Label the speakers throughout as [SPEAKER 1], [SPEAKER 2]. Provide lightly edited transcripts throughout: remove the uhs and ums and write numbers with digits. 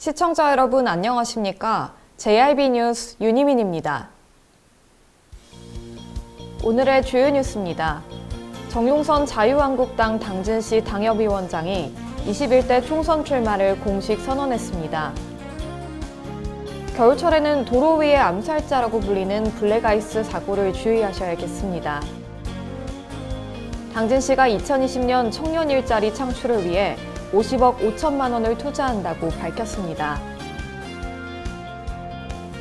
[SPEAKER 1] 시청자 여러분 안녕하십니까? JIB 뉴스 윤희민입니다. 오늘의 주요 뉴스입니다. 정용선 자유한국당 당진시 당협위원장이 21대 총선 출마를 공식 선언했습니다. 겨울철에는 도로 위의 암살자라고 불리는 블랙아이스 사고를 주의하셔야겠습니다. 당진시가 2020년 청년 일자리 창출을 위해 50억 5천만 원을 투자한다고 밝혔습니다.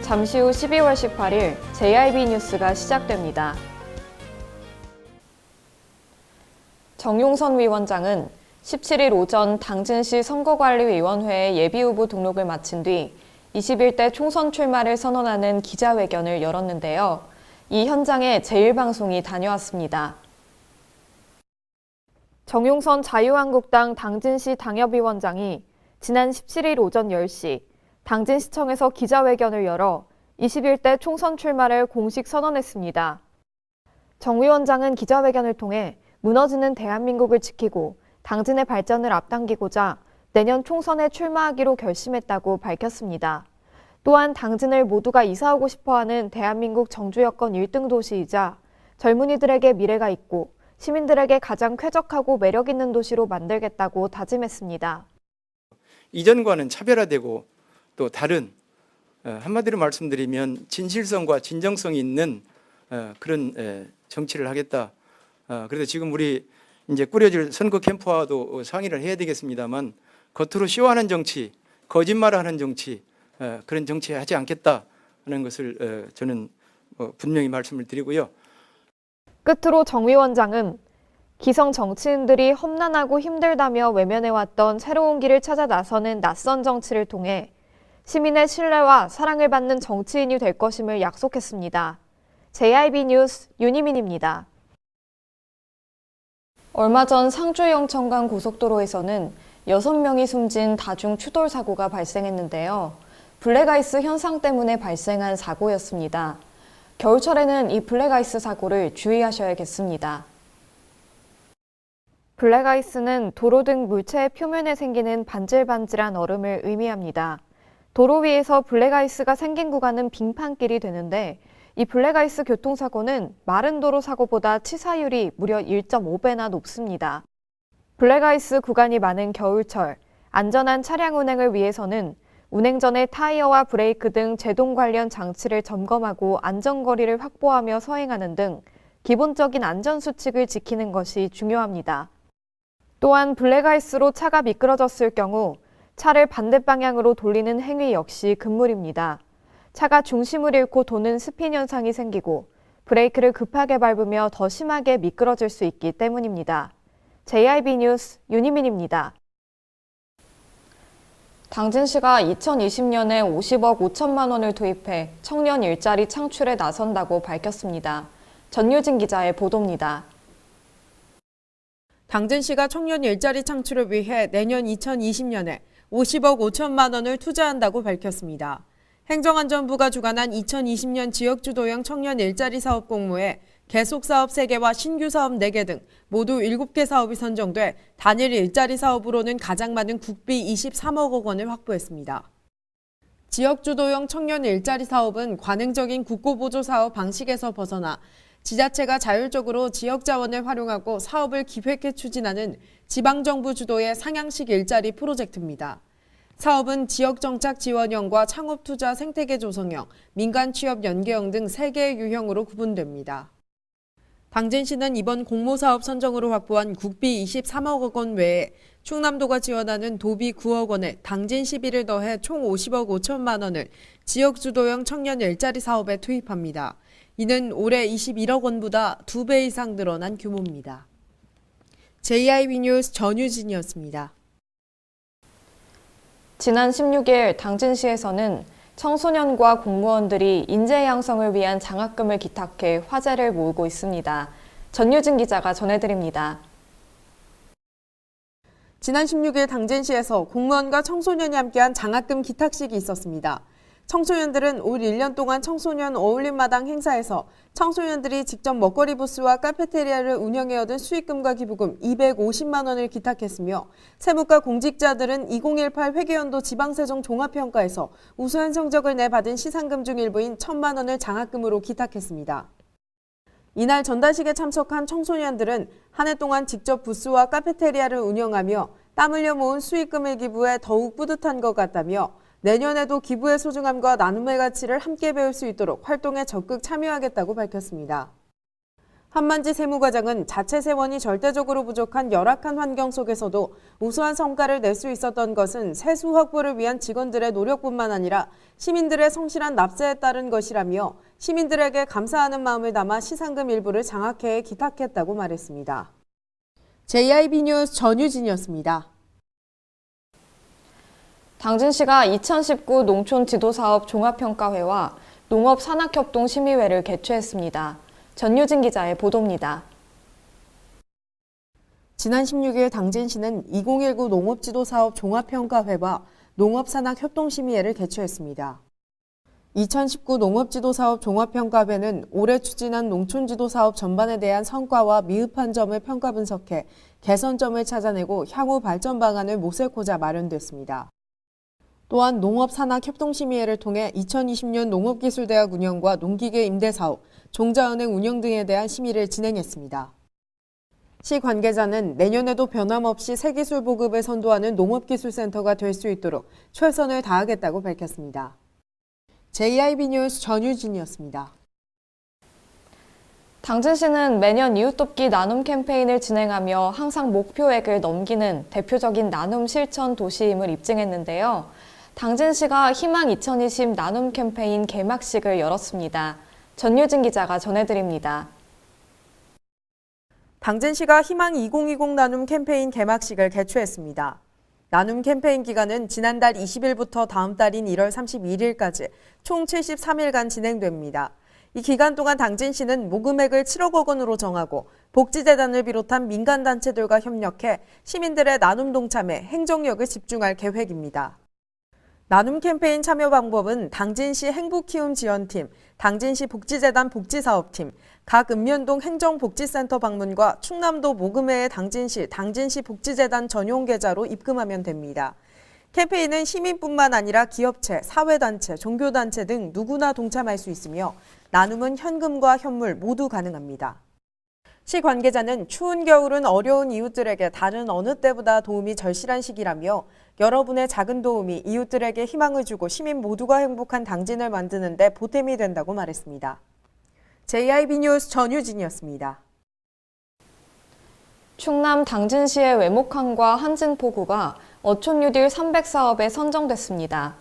[SPEAKER 1] 잠시 후 12월 18일 JIB 뉴스가 시작됩니다. 정용선 위원장은 17일 오전 당진시 선거관리위원회의 예비후보 등록을 마친 뒤 21대 총선 출마를 선언하는 기자회견을 열었는데요. 이 현장에 제1방송이 다녀왔습니다. 정용선 자유한국당 당진시 당협위원장이 지난 17일 오전 10시 당진시청에서 기자회견을 열어 21대 총선 출마를 공식 선언했습니다. 정 위원장은 기자회견을 통해 무너지는 대한민국을 지키고 당진의 발전을 앞당기고자 내년 총선에 출마하기로 결심했다고 밝혔습니다. 또한 당진을 모두가 이사오고 싶어하는 대한민국 정주 여건 1등 도시이자 젊은이들에게 미래가 있고 시민들에게 가장 쾌적하고 매력 있는 도시로 만들겠다고 다짐했습니다.
[SPEAKER 2] 이전과는 차별화되고 또 다른 한마디로 말씀드리면 진실성과 진정성이 있는 그런 정치를 하겠다. 그래서 지금 우리 이제 꾸려질 선거 캠프와도 상의를 해야 되겠습니다만 겉으로 쇼하는 정치, 거짓말하는 정치 그런 정치 하지 않겠다는 것을 저는 분명히 말씀을 드리고요.
[SPEAKER 1] 끝으로 정 위원장은 기성 정치인들이 험난하고 힘들다며 외면해왔던 새로운 길을 찾아 나서는 낯선 정치를 통해 시민의 신뢰와 사랑을 받는 정치인이 될 것임을 약속했습니다. JIB 뉴스 윤희민입니다. 얼마 전 상주 영천간 고속도로에서는 6명이 숨진 다중 추돌 사고가 발생했는데요. 블랙아이스 현상 때문에 발생한 사고였습니다. 겨울철에는 이 블랙아이스 사고를 주의하셔야겠습니다. 블랙아이스는 도로 등 물체의 표면에 생기는 반질반질한 얼음을 의미합니다. 도로 위에서 블랙아이스가 생긴 구간은 빙판길이 되는데 이 블랙아이스 교통사고는 마른 도로 사고보다 치사율이 무려 1.5배나 높습니다. 블랙아이스 구간이 많은 겨울철, 안전한 차량 운행을 위해서는 운행 전에 타이어와 브레이크 등 제동 관련 장치를 점검하고 안전거리를 확보하며 서행하는 등 기본적인 안전수칙을 지키는 것이 중요합니다. 또한 블랙아이스로 차가 미끄러졌을 경우 차를 반대 방향으로 돌리는 행위 역시 금물입니다. 차가 중심을 잃고 도는 스핀 현상이 생기고 브레이크를 급하게 밟으며 더 심하게 미끄러질 수 있기 때문입니다. JIB 뉴스 윤희민입니다. 당진시가 2020년에 50억 5천만 원을 투입해 청년 일자리 창출에 나선다고 밝혔습니다. 전유진 기자의 보도입니다.
[SPEAKER 3] 당진시가 청년 일자리 창출을 위해 내년 2020년에 50억 5천만 원을 투자한다고 밝혔습니다. 행정안전부가 주관한 2020년 지역주도형 청년 일자리 사업 공모에 계속사업 3개와 신규사업 4개 등 모두 7개 사업이 선정돼 단일 일자리 사업으로는 가장 많은 국비 23억 원을 확보했습니다. 지역주도형 청년 일자리 사업은 관행적인 국고보조 사업 방식에서 벗어나 지자체가 자율적으로 지역 자원을 활용하고 사업을 기획해 추진하는 지방정부 주도의 상향식 일자리 프로젝트입니다. 사업은 지역정착 지원형과 창업투자 생태계 조성형, 민간 취업 연계형 등 3개의 유형으로 구분됩니다. 당진시는 이번 공모사업 선정으로 확보한 국비 23억 원 외에 충남도가 지원하는 도비 9억 원에 당진 시비를 더해 총 50억 5천만 원을 지역주도형 청년 일자리 사업에 투입합니다. 이는 올해 21억 원보다 2배 이상 늘어난 규모입니다. JIB 뉴스 전유진이었습니다.
[SPEAKER 1] 지난 16일 당진시에서는 청소년과 공무원들이 인재 양성을 위한 장학금을 기탁해 화제를 모으고 있습니다. 전유진 기자가 전해드립니다.
[SPEAKER 3] 지난 16일 당진시에서 공무원과 청소년이 함께한 장학금 기탁식이 있었습니다. 청소년들은 올 1년 동안 청소년 어울림마당 행사에서 청소년들이 직접 먹거리 부스와 카페테리아를 운영해 얻은 수익금과 기부금 250만 원을 기탁했으며 세무과 공직자들은 2018 회계연도 지방세정 종합평가에서 우수한 성적을 내 받은 시상금 중 일부인 1,000만 원을 장학금으로 기탁했습니다. 이날 전달식에 참석한 청소년들은 한 해 동안 직접 부스와 카페테리아를 운영하며 땀 흘려 모은 수익금을 기부해 더욱 뿌듯한 것 같다며 내년에도 기부의 소중함과 나눔의 가치를 함께 배울 수 있도록 활동에 적극 참여하겠다고 밝혔습니다. 한만지 세무과장은 자체 세원이 절대적으로 부족한 열악한 환경 속에서도 우수한 성과를 낼 수 있었던 것은 세수 확보를 위한 직원들의 노력뿐만 아니라 시민들의 성실한 납세에 따른 것이라며 시민들에게 감사하는 마음을 담아 시상금 일부를 장학회에 기탁했다고 말했습니다. JIB 뉴스 전유진이었습니다.
[SPEAKER 1] 당진시가 2019 농촌 지도사업 종합평가회와 농업산학협동심의회를 개최했습니다. 전유진 기자의 보도입니다.
[SPEAKER 3] 지난 16일 당진시는 2019 농업지도사업 종합평가회와 농업산학협동심의회를 개최했습니다. 2019 농업지도사업 종합평가회는 올해 추진한 농촌지도사업 전반에 대한 성과와 미흡한 점을 평가 분석해 개선점을 찾아내고 향후 발전 방안을 모색고자 마련됐습니다. 또한 농업산학협동심의회를 통해 2020년 농업기술대학 운영과 농기계 임대사업, 종자은행 운영 등에 대한 심의를 진행했습니다. 시 관계자는 내년에도 변함없이 새기술 보급을 선도하는 농업기술센터가 될 수 있도록 최선을 다하겠다고 밝혔습니다. JIB 뉴스 전유진이었습니다.
[SPEAKER 1] 당진시는 매년 이웃돕기 나눔 캠페인을 진행하며 항상 목표액을 넘기는 대표적인 나눔 실천 도시임을 입증했는데요. 당진시가 희망 2020 나눔 캠페인 개막식을 열었습니다. 전유진 기자가 전해드립니다.
[SPEAKER 3] 당진시가 희망 2020 나눔 캠페인 개막식을 개최했습니다. 나눔 캠페인 기간은 지난달 20일부터 다음 달인 1월 31일까지 총 73일간 진행됩니다. 이 기간 동안 당진시는 모금액을 7억 원으로 정하고 복지재단을 비롯한 민간단체들과 협력해 시민들의 나눔 동참에 행정력을 집중할 계획입니다. 나눔 캠페인 참여 방법은 당진시 행복키움지원팀, 당진시 복지재단 복지사업팀, 각 읍면동 행정복지센터 방문과 충남도 모금회의 당진시 복지재단 전용 계좌로 입금하면 됩니다. 캠페인은 시민뿐만 아니라 기업체, 사회단체, 종교단체 등 누구나 동참할 수 있으며 나눔은 현금과 현물 모두 가능합니다. 시 관계자는 추운 겨울은 어려운 이웃들에게 다른 어느 때보다 도움이 절실한 시기라며 여러분의 작은 도움이 이웃들에게 희망을 주고 시민 모두가 행복한 당진을 만드는 데 보탬이 된다고 말했습니다. JIB 뉴스 전유진이었습니다.
[SPEAKER 1] 충남 당진시의 외목항과 한진포구가 어촌뉴딜 300사업에 선정됐습니다.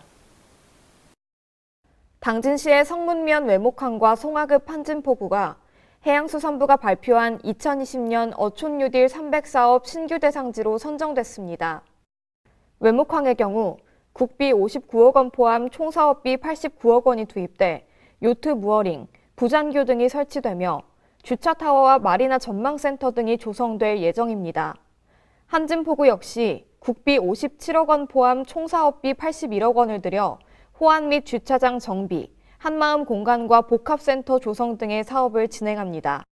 [SPEAKER 1] 당진시의 성문면 외목항과 송화급 한진포구가 해양수산부가 발표한 2020년 어촌뉴딜 300사업 신규 대상지로 선정됐습니다. 외목항의 경우 국비 59억 원 포함 총 사업비 89억 원이 투입돼 요트 무어링, 부잔교 등이 설치되며 주차타워와 마리나 전망센터 등이 조성될 예정입니다. 한진포구 역시 국비 57억 원 포함 총 사업비 81억 원을 들여 호안 및 주차장 정비, 한마음 공간과 복합센터 조성 등의 사업을 진행합니다.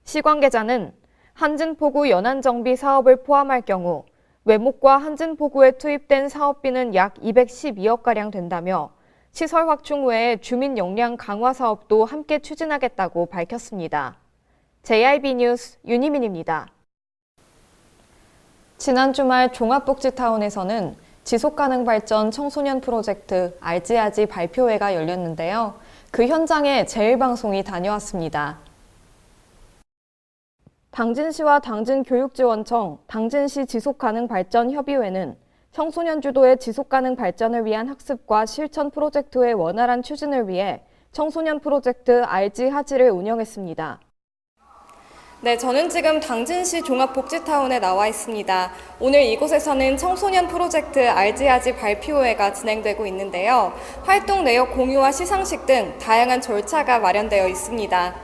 [SPEAKER 1] 시 관계자는 한진포구 연안정비 사업을 포함할 경우 외목과 한진포구에 투입된 사업비는 약 212억가량 된다며 시설 확충 외에 주민 역량 강화 사업도 함께 추진하겠다고 밝혔습니다. JIB 뉴스 윤희민입니다. 지난 주말 종합복지타운에서는 지속가능 발전 청소년 프로젝트 알지아지 발표회가 열렸는데요. 그 현장에 제일방송이 다녀왔습니다. 당진시와 당진교육지원청, 당진시 지속가능발전협의회는 청소년 주도의 지속가능 발전을 위한 학습과 실천 프로젝트의 원활한 추진을 위해 청소년 프로젝트 알지하지를 운영했습니다. 네, 저는 지금 당진시 종합복지타운에 나와 있습니다. 오늘 이곳에서는 청소년 프로젝트 알지하지 발표회가 진행되고 있는데요. 활동 내역 공유와 시상식 등 다양한 절차가 마련되어 있습니다.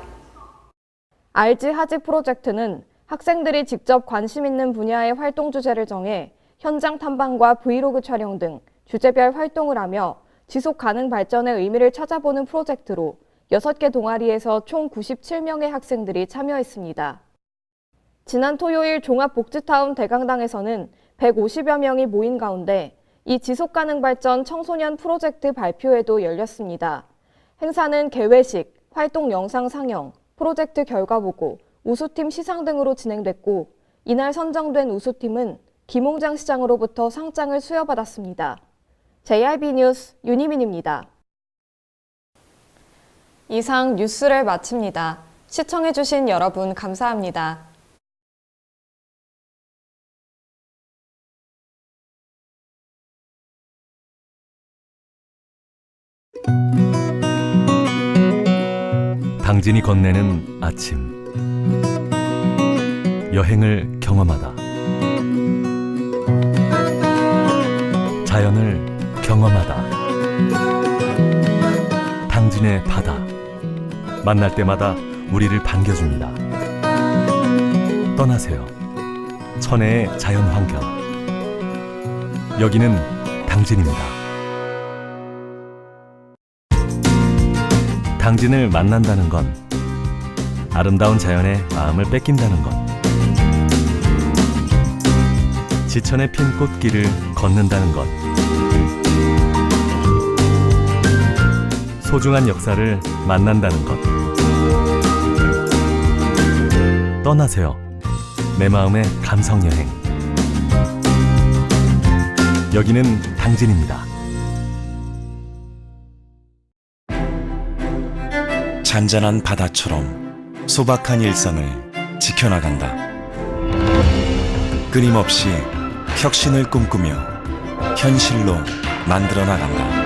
[SPEAKER 1] 알지하지 프로젝트는 학생들이 직접 관심 있는 분야의 활동 주제를 정해 현장 탐방과 브이로그 촬영 등 주제별 활동을 하며 지속 가능 발전의 의미를 찾아보는 프로젝트로 6개 동아리에서 총 97명의 학생들이 참여했습니다. 지난 토요일 종합복지타운 대강당에서는 150여 명이 모인 가운데 이 지속가능발전 청소년 프로젝트 발표회도 열렸습니다. 행사는 개회식, 활동 영상 상영, 프로젝트 결과보고, 우수팀 시상 등으로 진행됐고 이날 선정된 우수팀은 김홍장 시장으로부터 상장을 수여받았습니다. JRB 뉴스 윤희민입니다. 이상 뉴스를 마칩니다. 시청해주신 여러분 감사합니다.
[SPEAKER 4] 당진이 건네는 아침 여행을 경험하다 자연을 경험하다 당진의 바다 만날 때마다 우리를 반겨줍니다. 떠나세요. 천혜의 자연환경 여기는 당진입니다. 당진을 만난다는 건 아름다운 자연에 마음을 뺏긴다는 것. 지천에 핀 꽃길을 걷는다는 것. 소중한 역사를 만난다는 것. 떠나세요. 내 마음의 감성여행. 여기는 당진입니다.
[SPEAKER 5] 잔잔한 바다처럼 소박한 일상을 지켜나간다. 끊임없이 혁신을 꿈꾸며 현실로 만들어 나간다.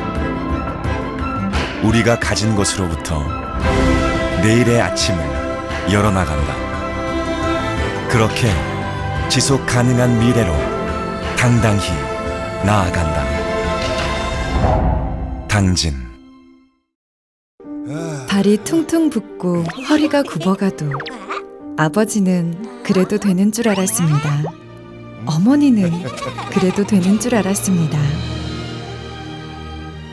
[SPEAKER 5] 우리가 가진 것으로부터 내일의 아침을 열어나간다. 그렇게 지속 가능한 미래로 당당히 나아간다. 당진.
[SPEAKER 6] 발이 퉁퉁 붓고 허리가 굽어가도 아버지는 그래도 되는 줄 알았습니다. 어머니는 그래도 되는 줄 알았습니다.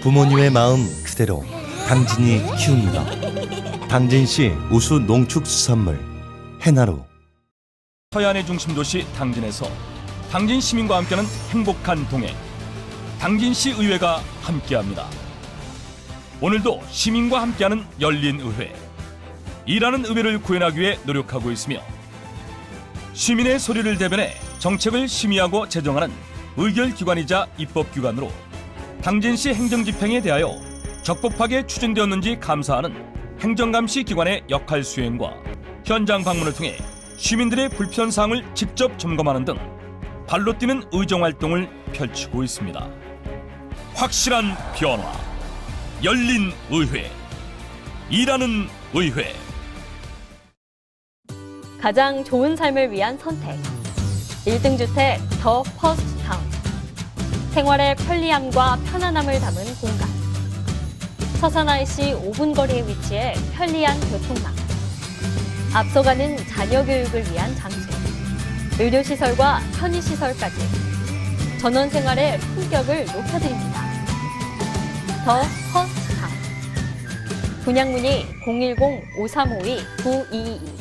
[SPEAKER 7] 부모님의 마음 그대로 당진이 키웁니다. 당진시 우수 농축수산물 해나루.
[SPEAKER 8] 서해안의 중심 도시 당진에서 당진 시민과 함께하는 행복한 동행 당진시 의회가 함께합니다. 오늘도 시민과 함께하는 열린 의회, 일하는 의회를 구현하기 위해 노력하고 있으며 시민의 소리를 대변해 정책을 심의하고 제정하는 의결기관이자 입법기관으로 당진시 행정집행에 대하여 적법하게 추진되었는지 감사하는 행정감시 기관의 역할 수행과 현장 방문을 통해 시민들의 불편사항을 직접 점검하는 등 발로 뛰는 의정활동을 펼치고 있습니다. 확실한 변화, 열린 의회, 일하는 의회.
[SPEAKER 9] 가장 좋은 삶을 위한 선택. 1등 주택 더 퍼스트 타운. 생활의 편리함과 편안함을 담은 공간. 서산 IC 5분 거리에 위치해 편리한 교통망. 앞서가는 자녀 교육을 위한 장소. 의료시설과 편의시설까지. 전원 생활의 품격을 높여드립니다. 더 퍼스트 타운. 분양 문의 010-5352-9222